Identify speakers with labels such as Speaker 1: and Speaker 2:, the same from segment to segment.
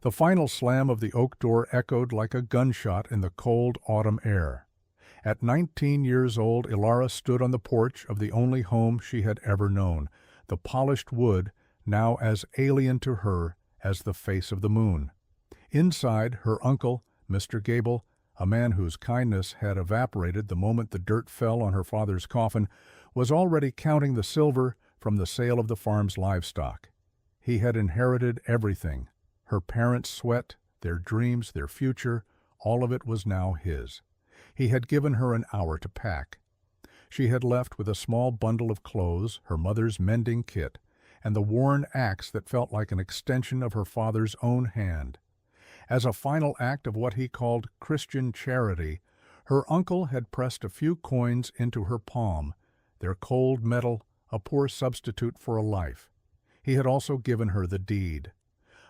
Speaker 1: The final slam of the oak door echoed like a gunshot in the cold autumn air. At 19 years old, Ilara stood on the porch of the only home she had ever known, the polished wood now as alien to her as the face of the moon. Inside, her uncle, Mr. Gable, a man whose kindness had evaporated the moment the dirt fell on her father's coffin, was already counting the silver from the sale of the farm's livestock. He had inherited everything. Her parents' sweat, their dreams, their future, all of it was now his. He had given her an hour to pack. She had left with a small bundle of clothes, her mother's mending kit, and the worn axe that felt like an extension of her father's own hand. As a final act of what he called Christian charity, her uncle had pressed a few coins into her palm, their cold metal a poor substitute for a life. He had also given her the deed,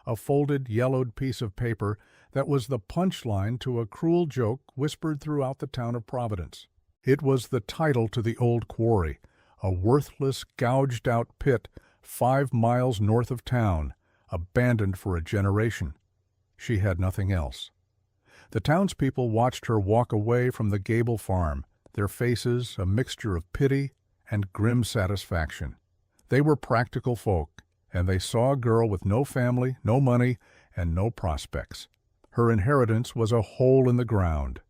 Speaker 1: a folded, yellowed piece of paper that was the punchline to a cruel joke whispered throughout the town of Providence. It was the title to the old quarry, a worthless, gouged-out pit 5 miles north of town, abandoned for a generation. She had nothing else. The townspeople watched her walk away from the Gable farm, their faces a mixture of pity and grim satisfaction. They were practical folk, and they saw a girl with no family, no money, and no prospects. Her inheritance was a hole in the ground.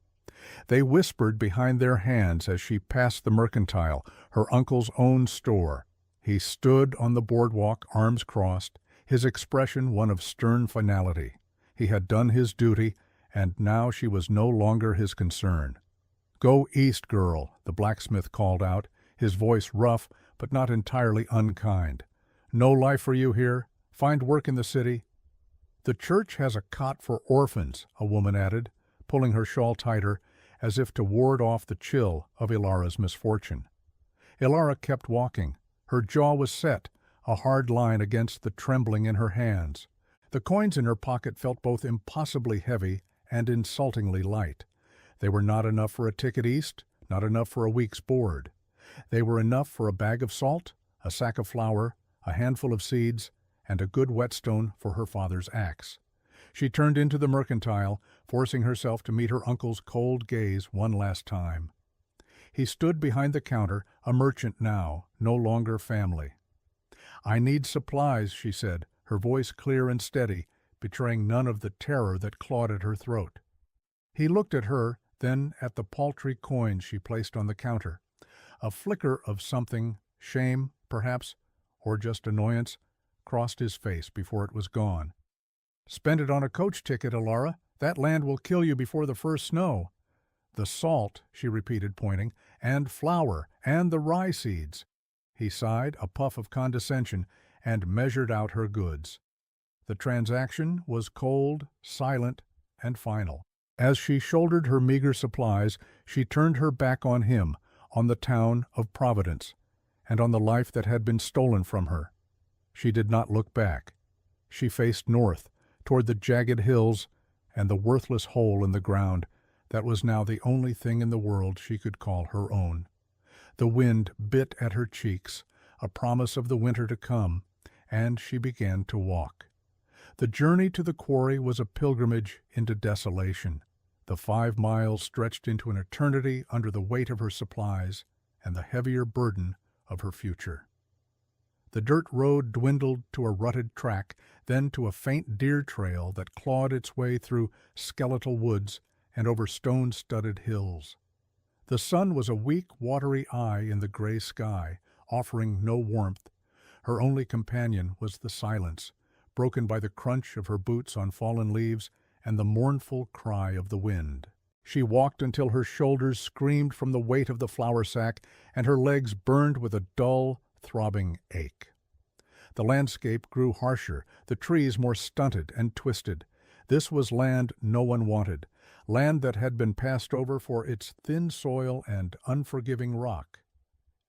Speaker 1: They whispered behind their hands as she passed the mercantile, her uncle's own store. He stood on the boardwalk, arms crossed, his expression one of stern finality. He had done his duty, and now she was no longer his concern. "Go east, girl," the blacksmith called out, his voice rough but not entirely unkind. "No life for you here. Find work in the city." "The church has a cot for orphans," a woman added, pulling her shawl tighter, as if to ward off the chill of Ilara's misfortune. Ilara kept walking. Her jaw was set, a hard line against the trembling in her hands. The coins in her pocket felt both impossibly heavy and insultingly light. They were not enough for a ticket east, not enough for a week's board. They were enough for a bag of salt, a sack of flour, a handful of seeds, and a good whetstone for her father's axe. She turned into the mercantile, forcing herself to meet her uncle's cold gaze one last time. He stood behind the counter, a merchant now, no longer family. "I need supplies," she said, her voice clear and steady, betraying none of the terror that clawed at her throat. He looked at her, then at the paltry coins she placed on the counter. A flicker of something, shame, perhaps, or just annoyance, crossed his face before it was gone. "Spend it on a coach ticket, Ilara. That land will kill you before the first snow." "The salt," she repeated, pointing, "and flour, and the rye seeds." He sighed, a puff of condescension, and measured out her goods. The transaction was cold, silent, and final. As she shouldered her meager supplies, she turned her back on him, on the town of Providence, and on the life that had been stolen from her. She did not look back. She faced north, toward the jagged hills and the worthless hole in the ground that was now the only thing in the world she could call her own. The wind bit at her cheeks, a promise of the winter to come, and she began to walk. The journey to the quarry was a pilgrimage into desolation. The 5 miles stretched into an eternity under the weight of her supplies and the heavier burden of her future. The dirt road dwindled to a rutted track, then to a faint deer trail that clawed its way through skeletal woods and over stone-studded hills. The sun was a weak, watery eye in the gray sky, offering no warmth. Her only companion was the silence, broken by the crunch of her boots on fallen leaves and the mournful cry of the wind. She walked until her shoulders screamed from the weight of the flour sack and her legs burned with a dull, throbbing ache. The landscape grew harsher, the trees more stunted and twisted. This was land no one wanted, land that had been passed over for its thin soil and unforgiving rock.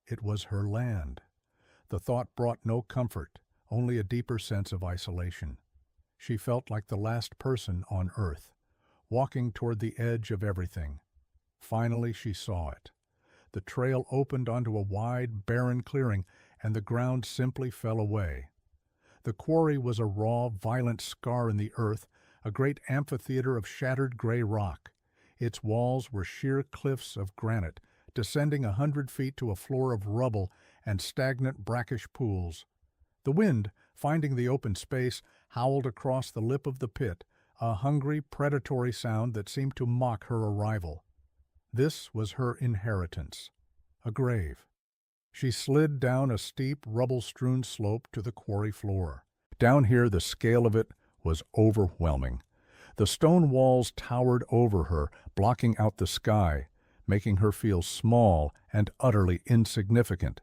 Speaker 1: It was her land. The thought brought no comfort, only a deeper sense of isolation. She felt like the last person on earth, walking toward the edge of everything. Finally she saw it. The trail opened onto a wide, barren clearing, and the ground simply fell away. The quarry was a raw, violent scar in the earth, a great amphitheater of shattered gray rock. Its walls were sheer cliffs of granite, descending 100 feet to a floor of rubble and stagnant brackish pools. The wind, finding the open space, howled across the lip of the pit, a hungry, predatory sound that seemed to mock her arrival. This was her inheritance, a grave. She slid down a steep, rubble-strewn slope to the quarry floor. Down here, the scale of it was overwhelming. The stone walls towered over her, blocking out the sky, making her feel small and utterly insignificant.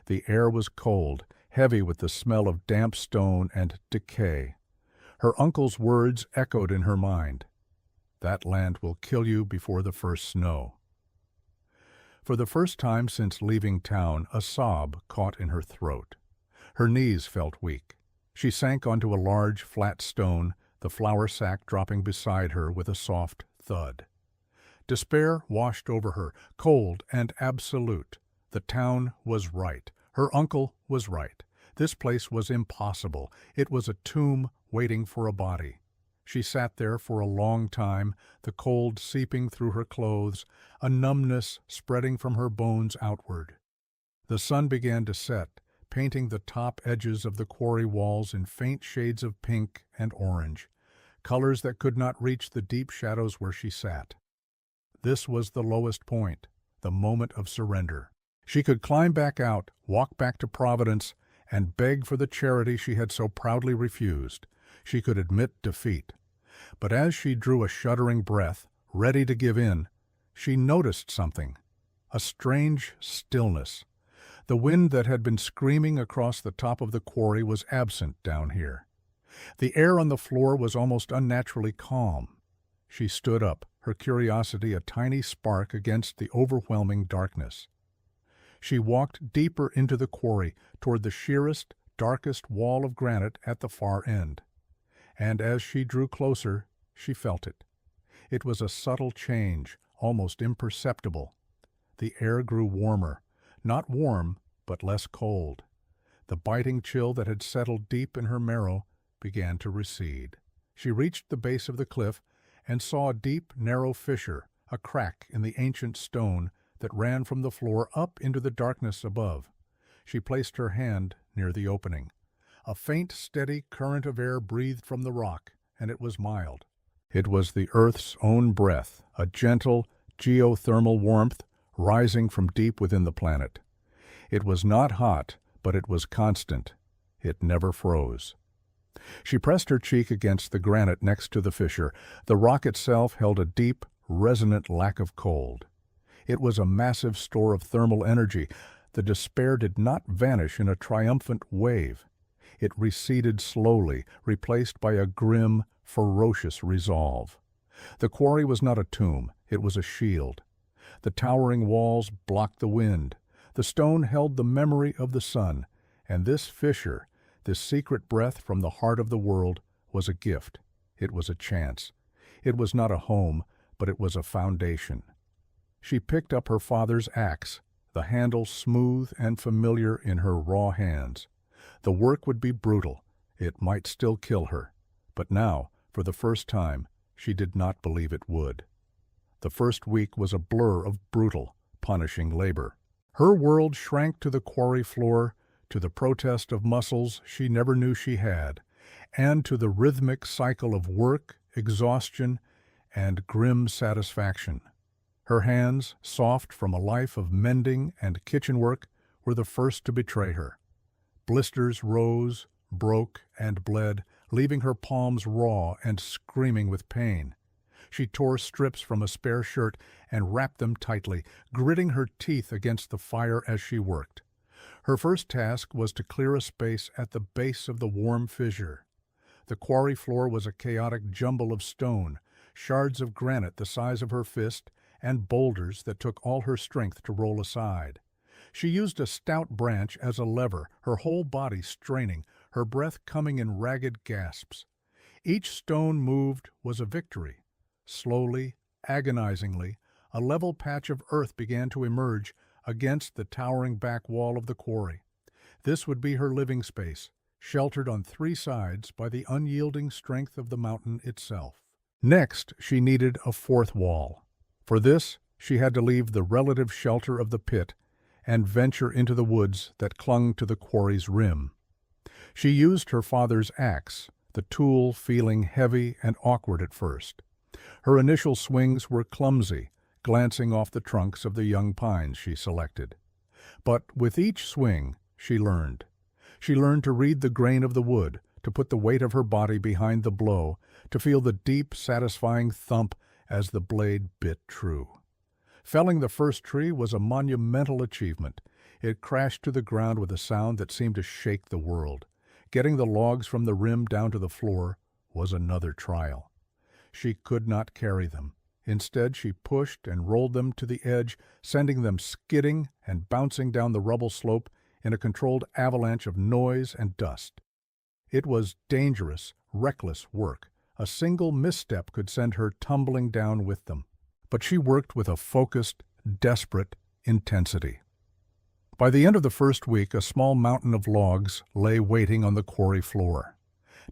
Speaker 1: The air was cold, heavy with the smell of damp stone and decay. Her uncle's words echoed in her mind. "That land will kill you before the first snow." For the first time since leaving town, a sob caught in her throat. Her knees felt weak. She sank onto a large, flat stone, the flour sack dropping beside her with a soft thud. Despair washed over her, cold and absolute. The town was right. Her uncle was right. This place was impossible. It was a tomb waiting for a body. She sat there for a long time, the cold seeping through her clothes, a numbness spreading from her bones outward. The sun began to set, painting the top edges of the quarry walls in faint shades of pink and orange, colors that could not reach the deep shadows where she sat. This was the lowest point, the moment of surrender. She could climb back out, walk back to Providence, and beg for the charity she had so proudly refused. She could admit defeat. But as she drew a shuddering breath, ready to give in, she noticed something, a strange stillness. The wind that had been screaming across the top of the quarry was absent down here. The air on the floor was almost unnaturally calm. She stood up, her curiosity a tiny spark against the overwhelming darkness. She walked deeper into the quarry, toward the sheerest, darkest wall of granite at the far end. And as she drew closer, she felt it. It was a subtle change, almost imperceptible. The air grew warmer, not warm, but less cold. The biting chill that had settled deep in her marrow began to recede. She reached the base of the cliff and saw a deep, narrow fissure, a crack in the ancient stone that ran from the floor up into the darkness above. She placed her hand near the opening. A faint, steady current of air breathed from the rock, and it was mild. It was the earth's own breath, a gentle, geothermal warmth rising from deep within the planet. It was not hot, but it was constant. It never froze. She pressed her cheek against the granite next to the fissure. The rock itself held a deep, resonant lack of cold. It was a massive store of thermal energy. The despair did not vanish in a triumphant wave. It receded slowly, replaced by a grim, ferocious resolve. The quarry was not a tomb, it was a shield. The towering walls blocked the wind. The stone held the memory of the sun, and this fissure, this secret breath from the heart of the world, was a gift. It was a chance. It was not a home, but it was a foundation. She picked up her father's axe, the handle smooth and familiar in her raw hands. The work would be brutal. It might still kill her. But now, for the first time, she did not believe it would. The first week was a blur of brutal, punishing labor. Her world shrank to the quarry floor, to the protest of muscles she never knew she had, and to the rhythmic cycle of work, exhaustion, and grim satisfaction. Her hands, soft from a life of mending and kitchen work, were the first to betray her. Blisters rose, broke, and bled, leaving her palms raw and screaming with pain. She tore strips from a spare shirt and wrapped them tightly, gritting her teeth against the fire as she worked. Her first task was to clear a space at the base of the warm fissure. The quarry floor was a chaotic jumble of stone, shards of granite the size of her fist, and boulders that took all her strength to roll aside. She used a stout branch as a lever, her whole body straining, her breath coming in ragged gasps. Each stone moved was a victory. Slowly, agonizingly, a level patch of earth began to emerge against the towering back wall of the quarry. This would be her living space. sheltered on three sides by the unyielding strength of the mountain itself. Next, she needed a fourth wall. For this, she had to leave the relative shelter of the pit and venture into the woods that clung to the quarry's rim. She used her father's axe, the tool feeling heavy and awkward at first. Her initial swings were clumsy, glancing off the trunks of the young pines she selected. But with each swing, she learned. She learned to read the grain of the wood, to put the weight of her body behind the blow, to feel the deep, satisfying thump as the blade bit true. Felling the first tree was a monumental achievement. It crashed to the ground with a sound that seemed to shake the world. Getting the logs from the rim down to the floor was another trial. She could not carry them. Instead, she pushed and rolled them to the edge, sending them skidding and bouncing down the rubble slope in a controlled avalanche of noise and dust. It was dangerous, reckless work. A single misstep could send her tumbling down with them. But she worked with a focused, desperate intensity. By the end of the first week, a small mountain of logs lay waiting on the quarry floor.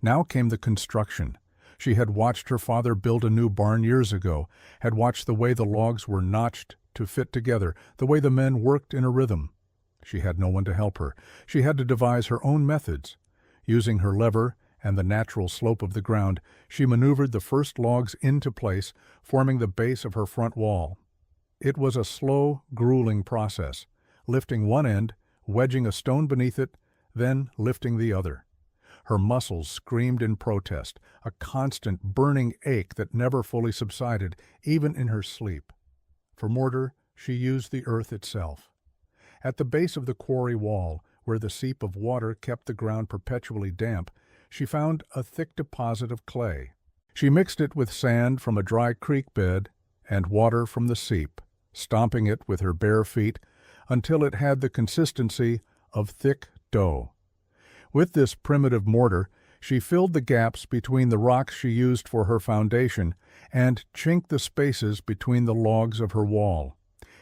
Speaker 1: Now came the construction. She had watched her father build a new barn years ago, had watched the way the logs were notched to fit together, the way the men worked in a rhythm. She had no one to help her. She had to devise her own methods. Using her lever and the natural slope of the ground, she maneuvered the first logs into place, forming the base of her front wall. It was a slow, grueling process, lifting one end, wedging a stone beneath it, then lifting the other. Her muscles screamed in protest, a constant burning ache that never fully subsided, even in her sleep. For mortar, she used the earth itself. At the base of the quarry wall, where the seep of water kept the ground perpetually damp, she found a thick deposit of clay. She mixed it with sand from a dry creek bed and water from the seep, stomping it with her bare feet until it had the consistency of thick dough. With this primitive mortar, she filled the gaps between the rocks she used for her foundation and chinked the spaces between the logs of her wall.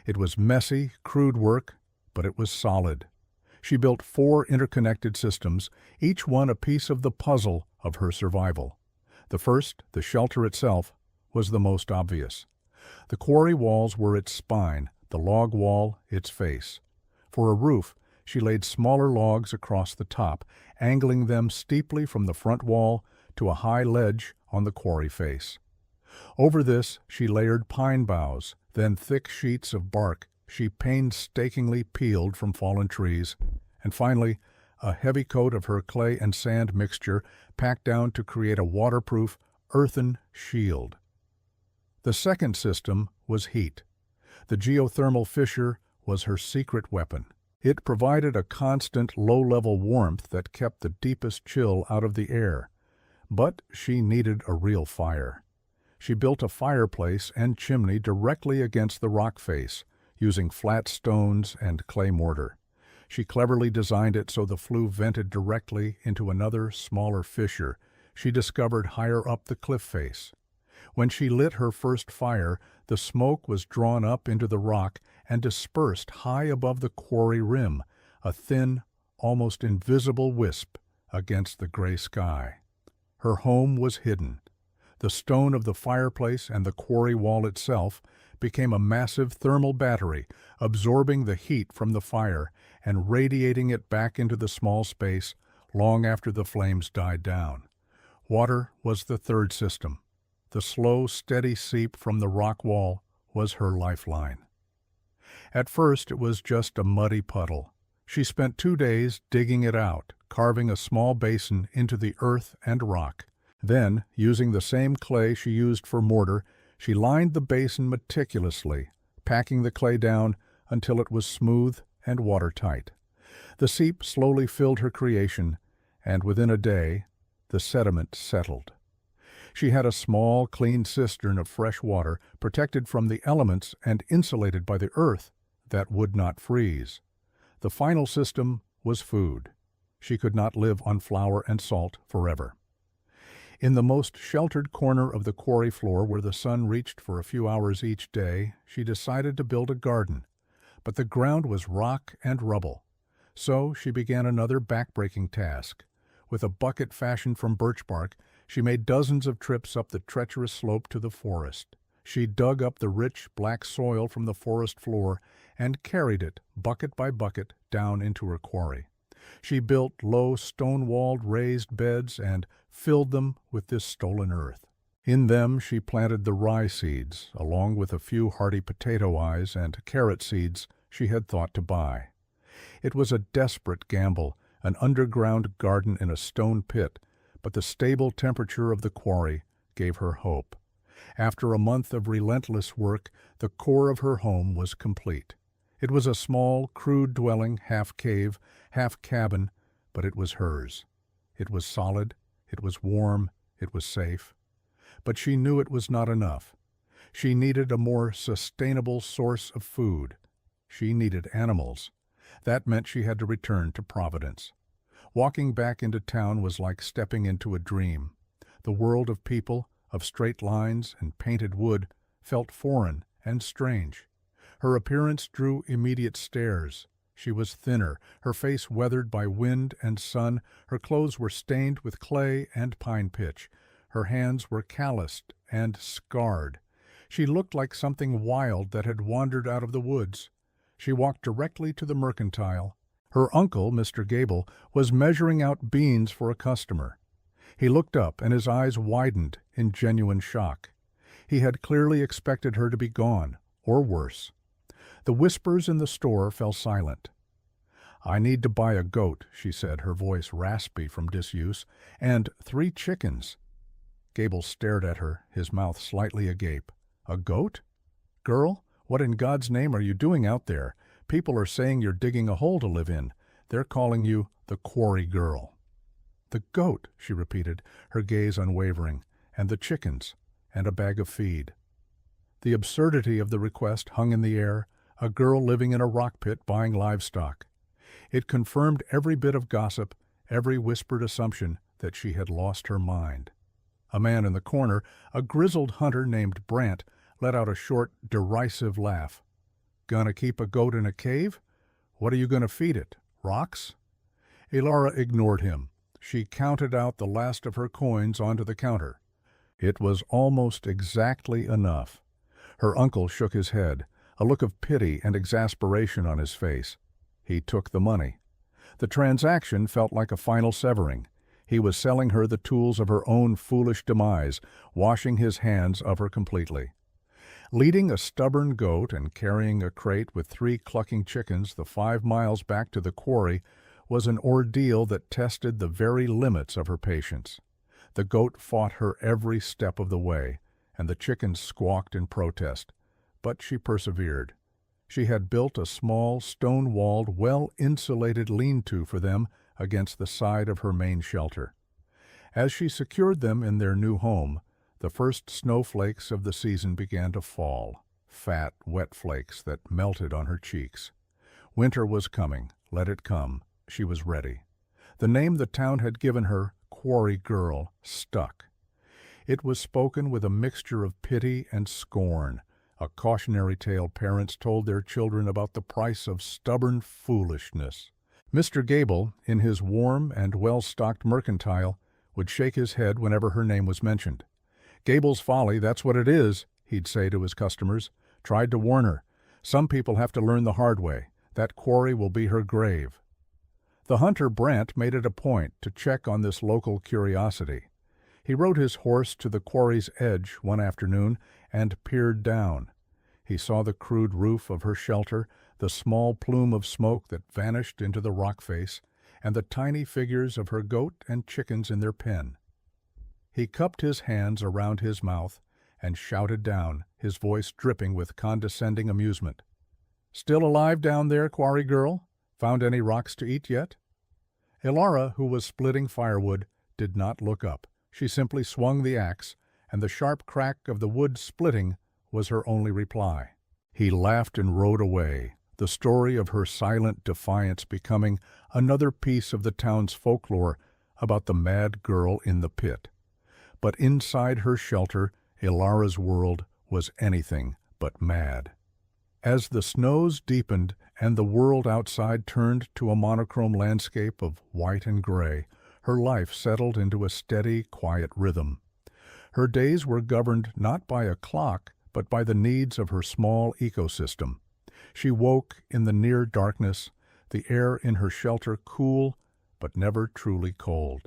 Speaker 1: It was messy, crude work, but it was solid. She built 4 interconnected systems, each one a piece of the puzzle of her survival. The first, the shelter itself, was the most obvious. The quarry walls were its spine, the log wall its face. For a roof, she laid smaller logs across the top, angling them steeply from the front wall to a high ledge on the quarry face. Over this, she layered pine boughs, then thick sheets of bark she painstakingly peeled from fallen trees, and finally, a heavy coat of her clay and sand mixture packed down to create a waterproof, earthen shield. The second system was heat. The geothermal fissure was her secret weapon. It provided a constant low-level warmth that kept the deepest chill out of the air. But she needed a real fire. She built a fireplace and chimney directly against the rock face, using flat stones and clay mortar. She cleverly designed it so the flue vented directly into another, smaller fissure she discovered higher up the cliff face. When she lit her first fire, the smoke was drawn up into the rock and dispersed high above the quarry rim, a thin, almost invisible wisp against the gray sky. Her home was hidden. The stone of the fireplace and the quarry wall itself became a massive thermal battery, absorbing the heat from the fire and radiating it back into the small space long after the flames died down. Water was the third system. The slow, steady seep from the rock wall was her lifeline. At first it was just a muddy puddle. She spent 2 days digging it out, carving a small basin into the earth and rock. Then, using the same clay she used for mortar, she lined the basin meticulously, packing the clay down until it was smooth and watertight. The seep slowly filled her creation, and within a day, the sediment settled. She had a small, clean cistern of fresh water, protected from the elements and insulated by the earth, that would not freeze. The final system was food. She could not live on flour and salt forever. In the most sheltered corner of the quarry floor, where the sun reached for a few hours each day, she decided to build a garden. But the ground was rock and rubble. So she began another backbreaking task. With a bucket fashioned from birch bark, she made dozens of trips up the treacherous slope to the forest. She dug up the rich, black soil from the forest floor and carried it, bucket by bucket, down into her quarry. She built low, stone-walled raised beds and filled them with this stolen earth. In them she planted the rye seeds, along with a few hardy potato eyes and carrot seeds she had thought to buy. It was a desperate gamble, an underground garden in a stone pit, but the stable temperature of the quarry gave her hope. After a month of relentless work, the core of her home was complete. It was a small, crude dwelling, half cave, half cabin, but it was hers. It was solid, it was warm, it was safe. But she knew it was not enough. She needed a more sustainable source of food. She needed animals. That meant she had to return to Providence. Walking back into town was like stepping into a dream. The world of people, of straight lines and painted wood, felt foreign and strange. Her appearance drew immediate stares. She was thinner, her face weathered by wind and sun, her clothes were stained with clay and pine pitch. Her hands were calloused and scarred. She looked like something wild that had wandered out of the woods. She walked directly to the mercantile. Her uncle, Mr. Gable, was measuring out beans for a customer. He looked up, and his eyes widened in genuine shock. He had clearly expected her to be gone, or worse. The whispers in the store fell silent. "I need to buy a goat," she said, her voice raspy from disuse, "and 3 chickens." Gable stared at her, his mouth slightly agape. "A goat? Girl, what in God's name are you doing out there? People are saying you're digging a hole to live in. They're calling you the Quarry Girl." "The goat," she repeated, her gaze unwavering, "and the chickens, and a bag of feed." The absurdity of the request hung in the air, a girl living in a rock pit buying livestock. It confirmed every bit of gossip, every whispered assumption that she had lost her mind. A man in the corner, a grizzled hunter named Brant, let out a short, derisive laugh. "Gonna keep a goat in a cave? What are you gonna feed it? Rocks?" Elara ignored him. She counted out the last of her coins onto the counter. It was almost exactly enough. Her uncle shook his head, a look of pity and exasperation on his face. He took the money. The transaction felt like a final severing. He was selling her the tools of her own foolish demise, washing his hands of her completely. Leading a stubborn goat and carrying a crate with 3 clucking chickens the 5 miles back to the quarry was an ordeal that tested the very limits of her patience. The goat fought her every step of the way, and the chickens squawked in protest. But she persevered. She had built a small, stone-walled, well-insulated lean-to for them against the side of her main shelter. As she secured them in their new home, the first snowflakes of the season began to fall, fat, wet flakes that melted on her cheeks. Winter was coming. Let it come. She was ready. The name the town had given her, Quarry Girl, stuck. It was spoken with a mixture of pity and scorn, a cautionary tale parents told their children about the price of stubborn foolishness. Mr. Gable, in his warm and well-stocked mercantile, would shake his head whenever her name was mentioned. "Gable's Folly, that's what it is," he'd say to his customers. "Tried to warn her. Some people have to learn the hard way. That quarry will be her grave." The hunter Brant made it a point to check on this local curiosity. He rode his horse to the quarry's edge one afternoon and peered down. He saw the crude roof of her shelter, the small plume of smoke that vanished into the rock face, and the tiny figures of her goat and chickens in their pen. He cupped his hands around his mouth and shouted down, his voice dripping with condescending amusement. "Still alive down there, Quarry Girl? Found any rocks to eat yet?" Elara, who was splitting firewood, did not look up. She simply swung the axe, and the sharp crack of the wood splitting was her only reply. He laughed and rode away, the story of her silent defiance becoming another piece of the town's folklore about the mad girl in the pit. But inside her shelter, Elara's world was anything but mad. As the snows deepened and the world outside turned to a monochrome landscape of white and gray, Her life settled into a steady, quiet rhythm. Her days were governed not by a clock, but by the needs of her small ecosystem. She woke in the near darkness, the air in her shelter cool, but never truly cold.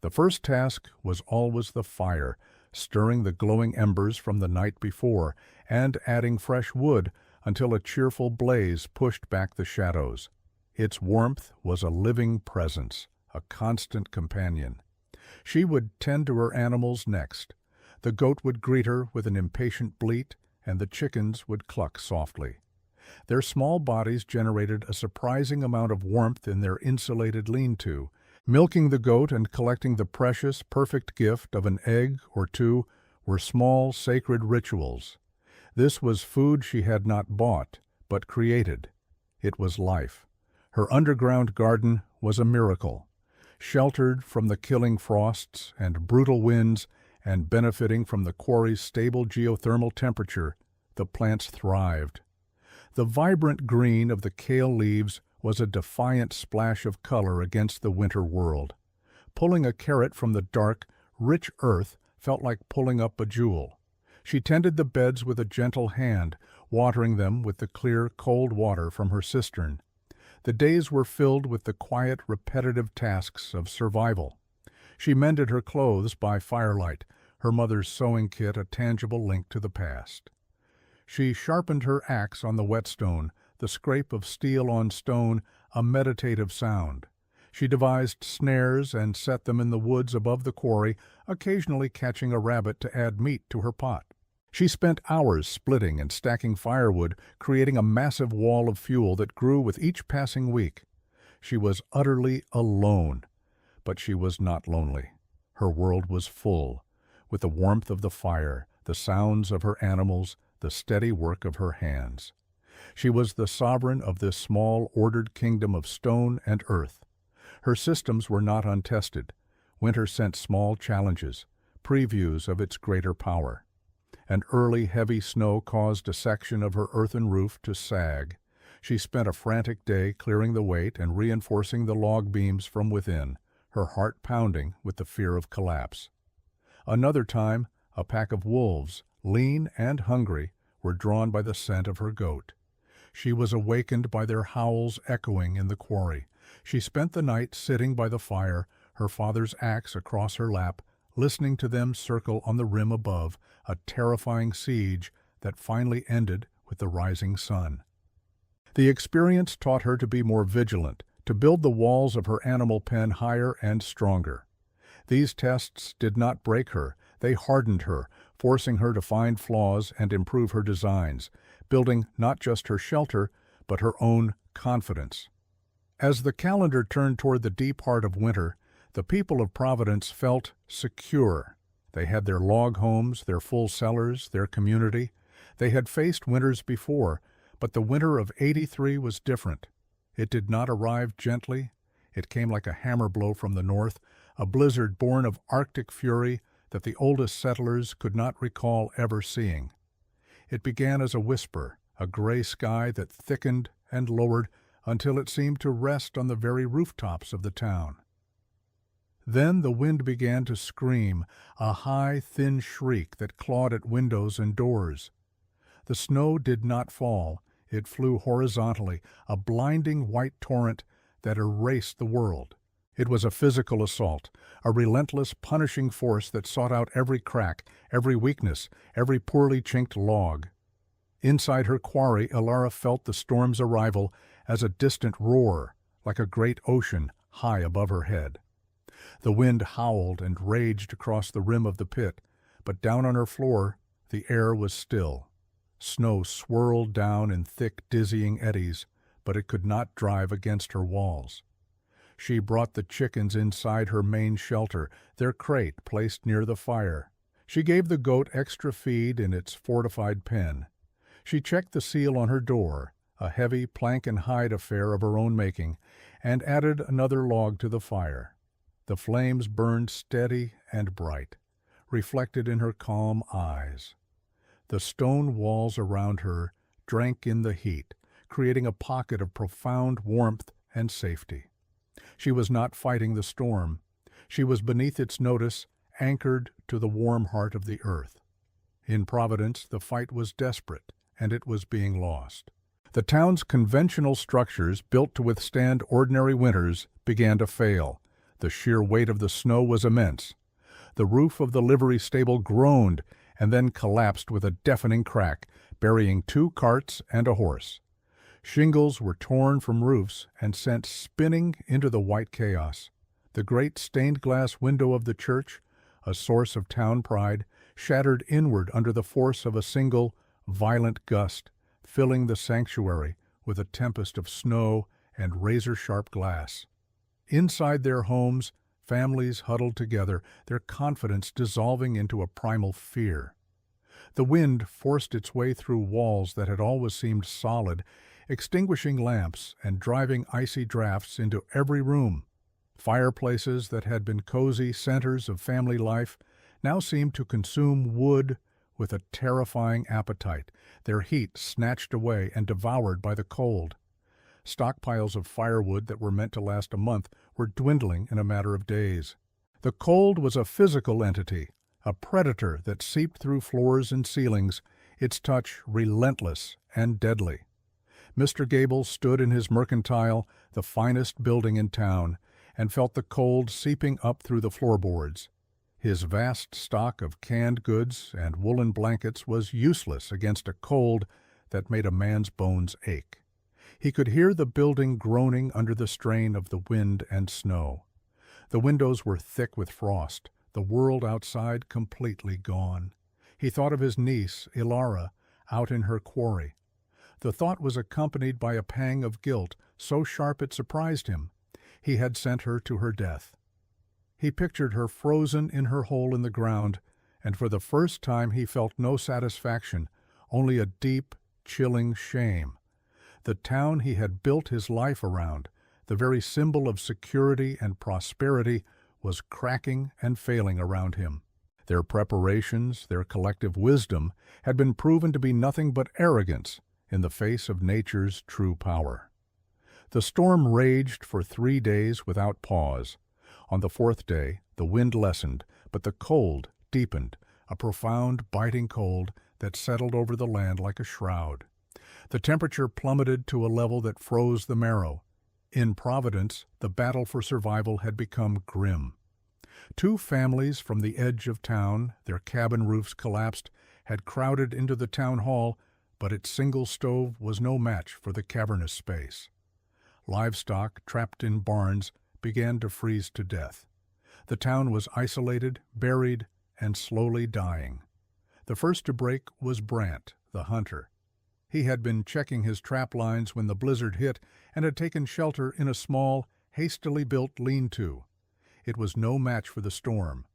Speaker 1: The first task was always the fire, stirring the glowing embers from the night before, and adding fresh wood until a cheerful blaze pushed back the shadows. Its warmth was a living presence, a constant companion. She would tend to her animals next. The goat would greet her with an impatient bleat, and the chickens would cluck softly. Their small bodies generated a surprising amount of warmth in their insulated lean-to. Milking the goat and collecting the precious, perfect gift of an egg or two were small, sacred rituals. This was food she had not bought, but created. It was life. Her underground garden was a miracle. Sheltered from the killing frosts and brutal winds and benefiting from the quarry's stable geothermal temperature, the plants thrived. The vibrant green of the kale leaves was a defiant splash of color against the winter world. Pulling a carrot from the dark, rich earth felt like pulling up a jewel. She tended the beds with a gentle hand, watering them with the clear, cold water from her cistern. The days were filled with the quiet, repetitive tasks of survival. She mended her clothes by firelight, her mother's sewing kit a tangible link to the past. She sharpened her axe on the whetstone, the scrape of steel on stone a meditative sound. She devised snares and set them in the woods above the quarry, occasionally catching a rabbit to add meat to her pot. She spent hours splitting and stacking firewood, creating a massive wall of fuel that grew with each passing week. She was utterly alone, but she was not lonely. Her world was full, with the warmth of the fire, the sounds of her animals, the steady work of her hands. She was the sovereign of this small, ordered kingdom of stone and earth. Her systems were not untested. Winter sent small challenges, previews of its greater power. An early, heavy snow caused a section of her earthen roof to sag. She spent a frantic day clearing the weight and reinforcing the log beams from within, her heart pounding with the fear of collapse. Another time, a pack of wolves, lean and hungry, were drawn by the scent of her goat. She was awakened by their howls echoing in the quarry. She spent the night sitting by the fire, her father's axe across her lap, listening to them circle on the rim above, a terrifying siege that finally ended with the rising sun. The experience taught her to be more vigilant, to build the walls of her animal pen higher and stronger. These tests did not break her, they hardened her, forcing her to find flaws and improve her designs, building not just her shelter, but her own confidence. As the calendar turned toward the deep heart of winter, the people of Providence felt secure. They had their log homes, their full cellars, their community. They had faced winters before, but the winter of '83 was different. It did not arrive gently. It came like a hammer blow from the north, a blizzard born of Arctic fury that the oldest settlers could not recall ever seeing. It began as a whisper, a gray sky that thickened and lowered until it seemed to rest on the very rooftops of the town. Then the wind began to scream, a high, thin shriek that clawed at windows and doors. The snow did not fall. It flew horizontally, a blinding white torrent that erased the world. It was a physical assault, a relentless, punishing force that sought out every crack, every weakness, every poorly chinked log. Inside her quarry, Ilara felt the storm's arrival as a distant roar, like a great ocean high above her head. The wind howled and raged across the rim of the pit, but down on her floor the air was still. Snow swirled down in thick, dizzying eddies, but it could not drive against her walls. She brought the chickens inside her main shelter, their crate placed near the fire. She gave the goat extra feed in its fortified pen. She checked the seal on her door, a heavy plank and hide affair of her own making, and added another log to the fire. The flames burned steady and bright, reflected in her calm eyes. The stone walls around her drank in the heat, creating a pocket of profound warmth and safety. She was not fighting the storm, She was beneath its notice, anchored to the warm heart of the earth. In Providence, the fight was desperate, and it was being lost. The town's conventional structures, built to withstand ordinary winters, began to fail. The sheer weight of the snow was immense. The roof of the livery stable groaned and then collapsed with a deafening crack, burying 2 carts and a horse. Shingles were torn from roofs and sent spinning into the white chaos. The great stained-glass window of the church, a source of town pride, shattered inward under the force of a single, violent gust, filling the sanctuary with a tempest of snow and razor-sharp glass. Inside their homes, families huddled together, their confidence dissolving into a primal fear. The wind forced its way through walls that had always seemed solid, extinguishing lamps and driving icy drafts into every room. Fireplaces that had been cozy centers of family life now seemed to consume wood with a terrifying appetite, their heat snatched away and devoured by the cold. Stockpiles of firewood that were meant to last a month were dwindling in a matter of days. The cold was a physical entity, a predator that seeped through floors and ceilings, its touch relentless and deadly. Mr. Gable stood in his mercantile, the finest building in town, and felt the cold seeping up through the floorboards. His vast stock of canned goods and woolen blankets was useless against a cold that made a man's bones ache. He could hear the building groaning under the strain of the wind and snow. The windows were thick with frost, the world outside completely gone. He thought of his niece, Ilara, out in her quarry. The thought was accompanied by a pang of guilt, so sharp it surprised him. He had sent her to her death. He pictured her frozen in her hole in the ground, and for the first time he felt no satisfaction, only a deep, chilling shame. The town he had built his life around, the very symbol of security and prosperity, was cracking and failing around him. Their preparations, their collective wisdom, had been proven to be nothing but arrogance in the face of nature's true power. The storm raged for 3 days without pause. On the 4th day, the wind lessened, but the cold deepened, a profound, biting cold that settled over the land like a shroud. The temperature plummeted to a level that froze the marrow. In Providence, the battle for survival had become grim. 2 families from the edge of town, their cabin roofs collapsed, had crowded into the town hall, but its single stove was no match for the cavernous space. Livestock, trapped in barns, began to freeze to death. The town was isolated, buried, and slowly dying. The first to break was Brant, the hunter. He had been checking his trap lines when the blizzard hit and had taken shelter in a small, hastily built lean-to. It was no match for the storm.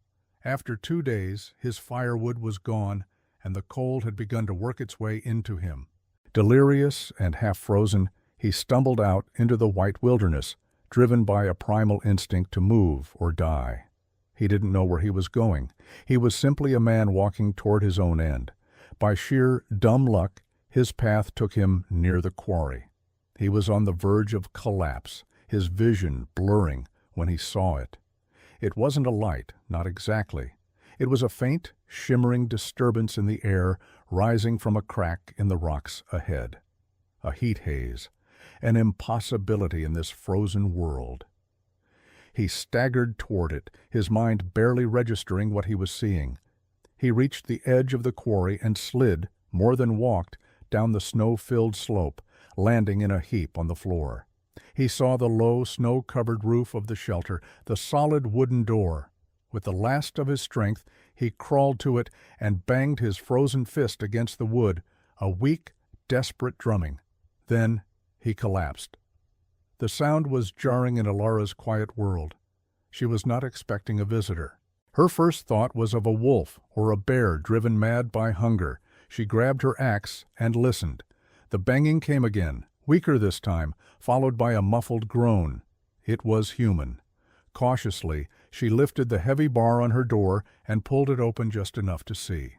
Speaker 1: After 2 days, his firewood was gone, and the cold had begun to work its way into him. Delirious and half-frozen, he stumbled out into the white wilderness, driven by a primal instinct to move or die. He didn't know where he was going. He was simply a man walking toward his own end. By sheer dumb luck, his path took him near the quarry. He was on the verge of collapse, his vision blurring when he saw it. It wasn't a light, not exactly. It was a faint, shimmering disturbance in the air rising from a crack in the rocks ahead. A heat haze, an impossibility in this frozen world. He staggered toward it, his mind barely registering what he was seeing. He reached the edge of the quarry and slid, more than walked, down the snow-filled slope, landing in a heap on the floor. He saw the low, snow-covered roof of the shelter, the solid wooden door. With the last of his strength, he crawled to it and banged his frozen fist against the wood, a weak, desperate drumming. Then he collapsed. The sound was jarring in Ilara's quiet world. She was not expecting a visitor. Her first thought was of a wolf or a bear driven mad by hunger. She grabbed her axe and listened. The banging came again, weaker this time, followed by a muffled groan. It was human. Cautiously, she lifted the heavy bar on her door and pulled it open just enough to see.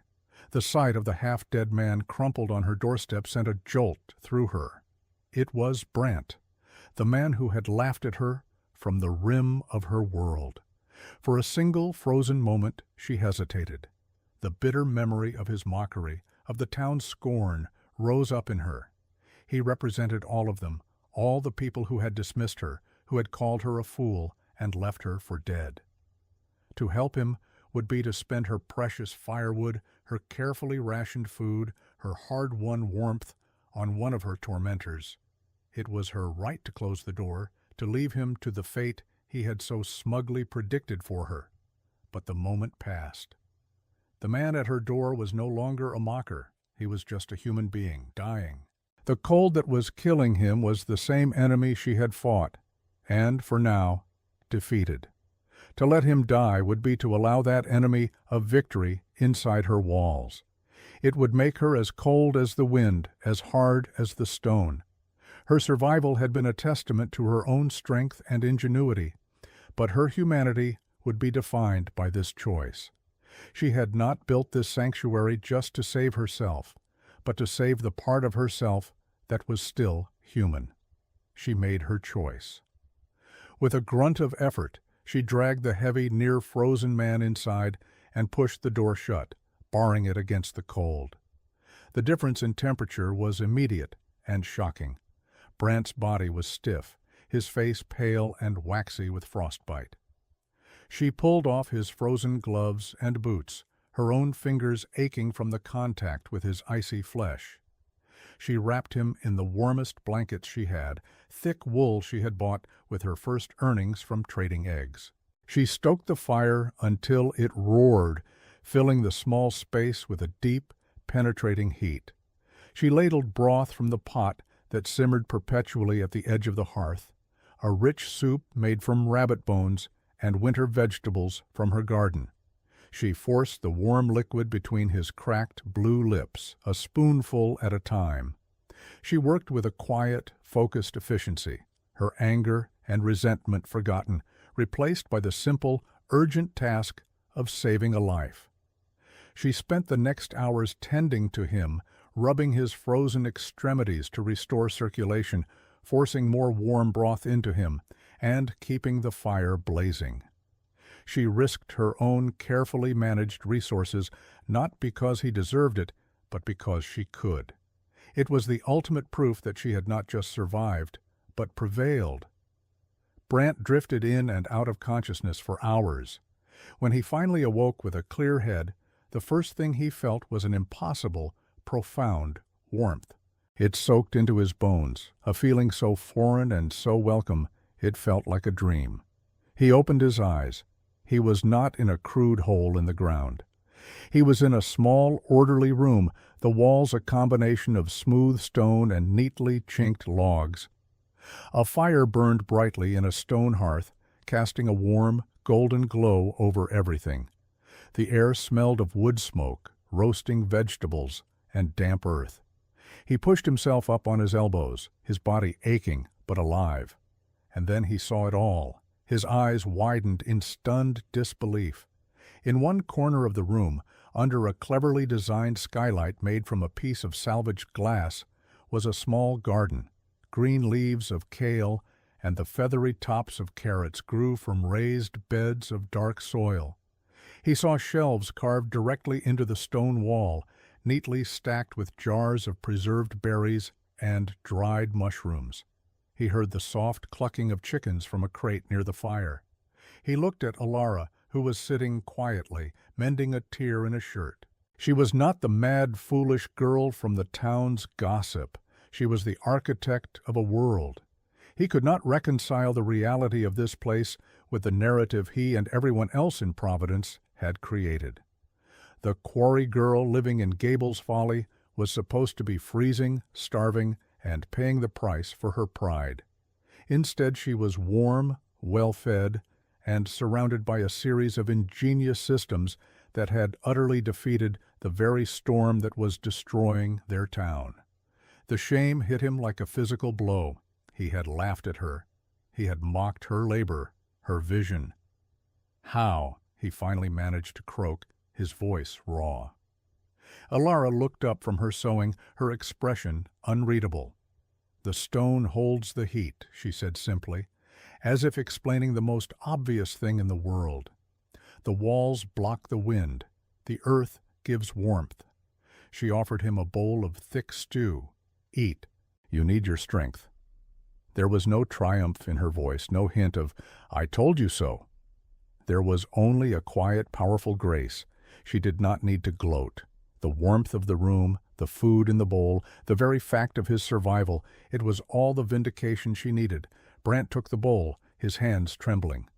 Speaker 1: The sight of the half-dead man crumpled on her doorstep sent a jolt through her. It was Brant, the man who had laughed at her from the rim of her world. For a single frozen moment she hesitated. The bitter memory of his mockery, of the town's scorn, rose up in her. He represented all of them, all the people who had dismissed her, who had called her a fool and left her for dead. To help him would be to spend her precious firewood, her carefully rationed food, her hard-won warmth on one of her tormentors. It was her right to close the door, to leave him to the fate he had so smugly predicted for her. But the moment passed. The man at her door was no longer a mocker. He was just a human being, dying. The cold that was killing him was the same enemy she had fought, and, for now, defeated. To let him die would be to allow that enemy a victory inside her walls. It would make her as cold as the wind, as hard as the stone. Her survival had been a testament to her own strength and ingenuity, but her humanity would be defined by this choice. She had not built this sanctuary just to save herself, but to save the part of herself that was still human. She made her choice. With a grunt of effort, she dragged the heavy, near-frozen man inside and pushed the door shut, barring it against the cold. The difference in temperature was immediate and shocking. Brant's body was stiff, his face pale and waxy with frostbite. She pulled off his frozen gloves and boots, her own fingers aching from the contact with his icy flesh. She wrapped him in the warmest blankets she had, thick wool she had bought with her first earnings from trading eggs. She stoked the fire until it roared, filling the small space with a deep, penetrating heat. She ladled broth from the pot that simmered perpetually at the edge of the hearth, a rich soup made from rabbit bones and winter vegetables from her garden. She forced the warm liquid between his cracked blue lips, a spoonful at a time. She worked with a quiet, focused efficiency, her anger and resentment forgotten, replaced by the simple, urgent task of saving a life. She spent the next hours tending to him, rubbing his frozen extremities to restore circulation, forcing more warm broth into him, and keeping the fire blazing. She risked her own carefully managed resources, not because he deserved it, but because she could. It was the ultimate proof that she had not just survived, but prevailed. Brant drifted in and out of consciousness for hours. When he finally awoke with a clear head, the first thing he felt was an impossible, profound warmth. It soaked into his bones, a feeling so foreign and so welcome, it felt like a dream. He opened his eyes. He was not in a crude hole in the ground. He was in a small, orderly room, the walls a combination of smooth stone and neatly chinked logs. A fire burned brightly in a stone hearth, casting a warm, golden glow over everything. The air smelled of wood smoke, roasting vegetables, and damp earth. He pushed himself up on his elbows, his body aching but alive. And then he saw it all. His eyes widened in stunned disbelief. In one corner of the room, under a cleverly designed skylight made from a piece of salvaged glass, was a small garden. Green leaves of kale and the feathery tops of carrots grew from raised beds of dark soil. He saw shelves carved directly into the stone wall, neatly stacked with jars of preserved berries and dried mushrooms. He heard the soft clucking of chickens from a crate near the fire. He looked at Alara, who was sitting quietly, mending a tear in a shirt. She was not the mad, foolish girl from the town's gossip. She was the architect of a world. He could not reconcile the reality of this place with the narrative he and everyone else in Providence had created. The Quarry girl living in Gable's Folly was supposed to be freezing, starving, and paying the price for her pride. Instead, she was warm, well-fed, and surrounded by a series of ingenious systems that had utterly defeated the very storm that was destroying their town. The shame hit him like a physical blow. He had laughed at her. He had mocked her labor, her vision. "How?" he finally managed to croak, his voice raw. Alara looked up from her sewing, her expression unreadable. "The stone holds the heat," she said simply, as if explaining the most obvious thing in the world. The walls block the wind. The earth gives warmth. She offered him a bowl of thick stew. Eat. You need your strength. There was no triumph in her voice, no hint of, "I told you so." There was only a quiet, powerful grace. She did not need to gloat. The warmth of the room, the food in the bowl, the very fact of his survival, it was all the vindication she needed. Brant took the bowl, his hands trembling.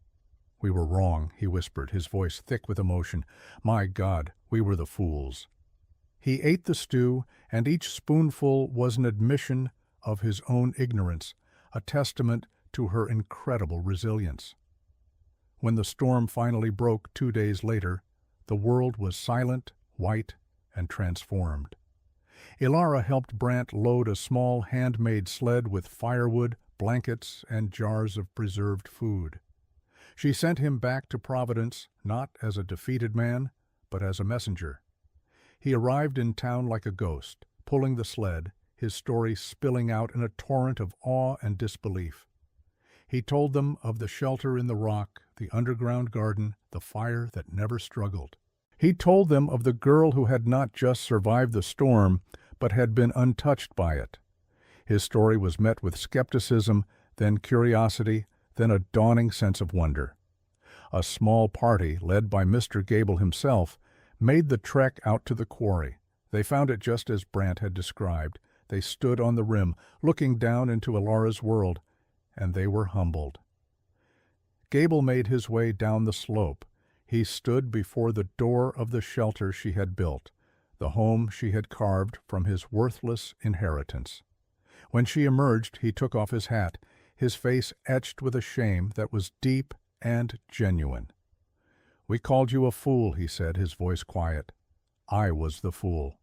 Speaker 1: "We were wrong," he whispered, his voice thick with emotion. "My God, we were the fools." He ate the stew, and each spoonful was an admission of his own ignorance, a testament to her incredible resilience. When the storm finally broke 2 days later, the world was silent, white, and transformed. Ilara helped Brant load a small handmade sled with firewood, blankets, and jars of preserved food. She sent him back to Providence, not as a defeated man, but as a messenger. He arrived in town like a ghost, pulling the sled, his story spilling out in a torrent of awe and disbelief. He told them of the shelter in the rock, the underground garden, the fire that never struggled. He told them of the girl who had not just survived the storm, but had been untouched by it. His story was met with skepticism, then curiosity, then a dawning sense of wonder. A small party, led by Mr. Gable himself, made the trek out to the quarry. They found it just as Brant had described. They stood on the rim, looking down into Ilara's world, and they were humbled. Gable made his way down the slope. He stood before the door of the shelter she had built, the home she had carved from his worthless inheritance. When she emerged, he took off his hat, his face etched with a shame that was deep and genuine. "We called you a fool," he said, his voice quiet. "I was the fool."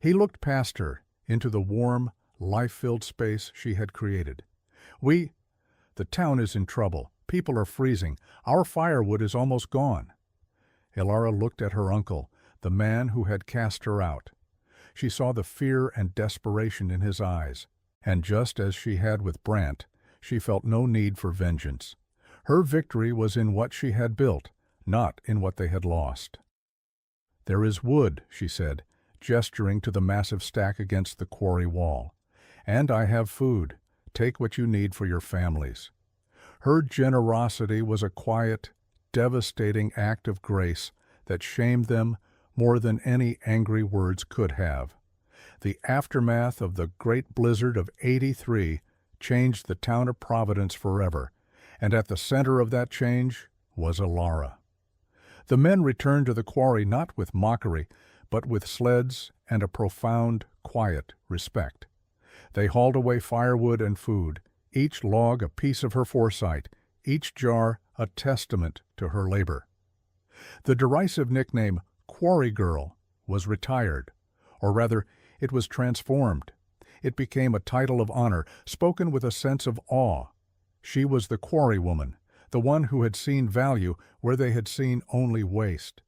Speaker 1: He looked past her, into the warm, life-filled space she had created. The town is in trouble. People are freezing. Our firewood is almost gone." Ilara looked at her uncle, the man who had cast her out. She saw the fear and desperation in his eyes, and just as she had with Brant, she felt no need for vengeance. Her victory was in what she had built, not in what they had lost. "There is wood," she said, gesturing to the massive stack against the quarry wall. "And I have food. Take what you need for your families." Her generosity was a quiet, devastating act of grace that shamed them more than any angry words could have. The aftermath of the great blizzard of '83 changed the town of Providence forever, and at the center of that change was Ilara. The men returned to the quarry not with mockery, but with sleds and a profound, quiet respect. They hauled away firewood and food, each log a piece of her foresight, each jar a testament to her labor. The derisive nickname, Quarry Girl, was retired, or rather, it was transformed. It became a title of honor, spoken with a sense of awe. She was the quarry woman, the one who had seen value where they had seen only waste.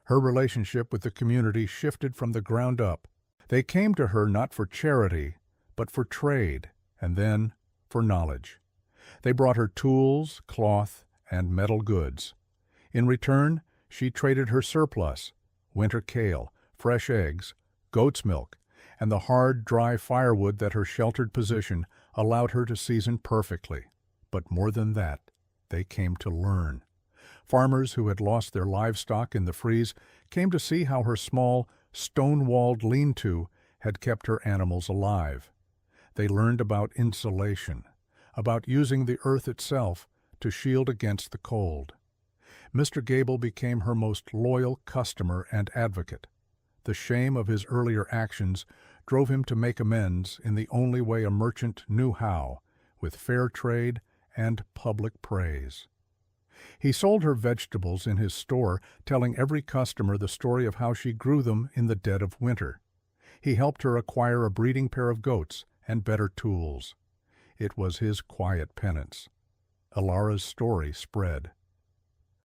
Speaker 1: Her relationship with the community shifted from the ground up. They came to her not for charity, but for trade, and then for knowledge. They brought her tools, cloth, and metal goods. In return, she traded her surplus, winter kale, fresh eggs, goat's milk, and the hard, dry firewood that her sheltered position allowed her to season perfectly. But more than that, they came to learn. Farmers who had lost their livestock in the freeze came to see how her small, stone-walled lean-to had kept her animals alive. They learned about insulation, about using the earth itself to shield against the cold. Mr. Gable became her most loyal customer and advocate. The shame of his earlier actions drove him to make amends in the only way a merchant knew how, with fair trade and public praise. He sold her vegetables in his store, telling every customer the story of how she grew them in the dead of winter. He helped her acquire a breeding pair of goats and better tools. It was his quiet penance. Ilara's story spread.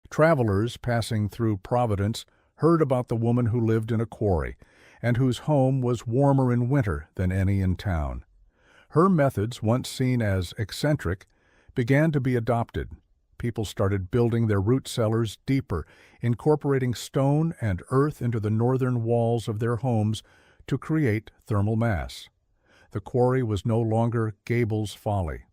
Speaker 1: Travelers passing through Providence heard about the woman who lived in a quarry, and whose home was warmer in winter than any in town. Her methods, once seen as eccentric, began to be adopted. People started building their root cellars deeper, incorporating stone and earth into the northern walls of their homes to create thermal mass. The quarry was no longer Gable's Folly.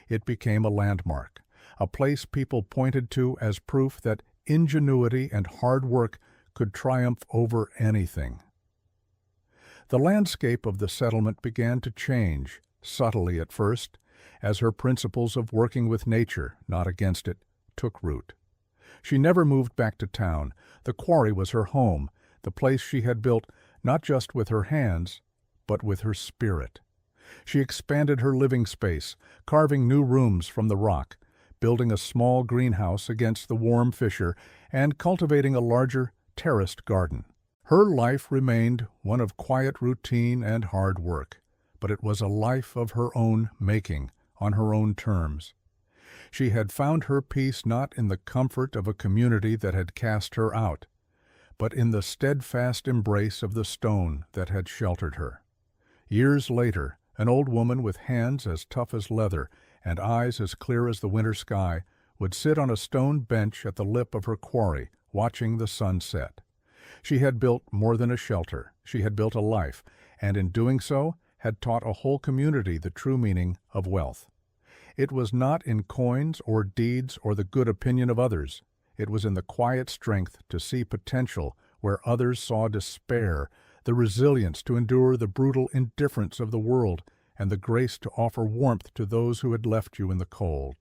Speaker 1: It became a landmark, a place people pointed to as proof that ingenuity and hard work could triumph over anything. The landscape of the settlement began to change, subtly at first, as her principles of working with nature, not against it, took root. She never moved back to town. The quarry was her home, the place she had built not just with her hands, but with her spirit. She expanded her living space, carving new rooms from the rock, building a small greenhouse against the warm fissure, and cultivating a larger, terraced garden. Her life remained one of quiet routine and hard work, but it was a life of her own making, on her own terms. She had found her peace not in the comfort of a community that had cast her out, but in the steadfast embrace of the stone that had sheltered her. Years later, an old woman with hands as tough as leather and eyes as clear as the winter sky would sit on a stone bench at the lip of her quarry, watching the sun set. She had built more than a shelter. She had built a life, and in doing so, had taught a whole community the true meaning of wealth. It was not in coins or deeds or the good opinion of others. It was in the quiet strength to see potential where others saw despair, the resilience to endure the brutal indifference of the world, and the grace to offer warmth to those who had left you in the cold.